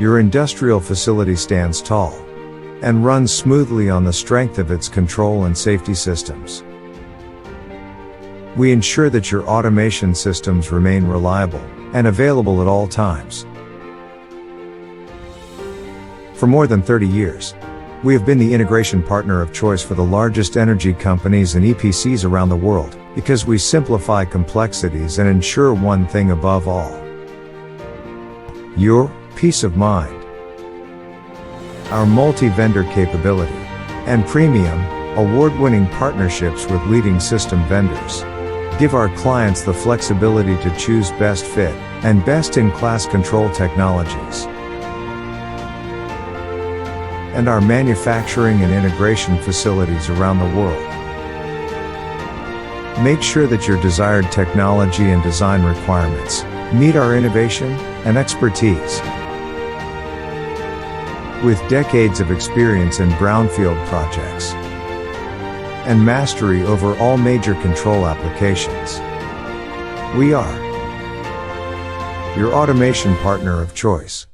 your industrial facility stands tall and runs smoothly on the strength of its control and safety systems. We ensure that your automation systems remain reliable and available at all times. For more than 30 years, we have been the integration partner of choice for the largest energy companies and EPCs around the world, because we simplify complexities and ensure one thing above all: your peace of mind. Our multi-vendor capability and premium, award-winning partnerships with leading system vendors give our clients the flexibility to choose best fit and best-in-class control technologies. And our manufacturing and integration facilities around the world make sure that your desired technology and design requirements meet our innovation and expertise. With decades of experience in brownfield projects and mastery over all major control applications, we are your automation partner of choice.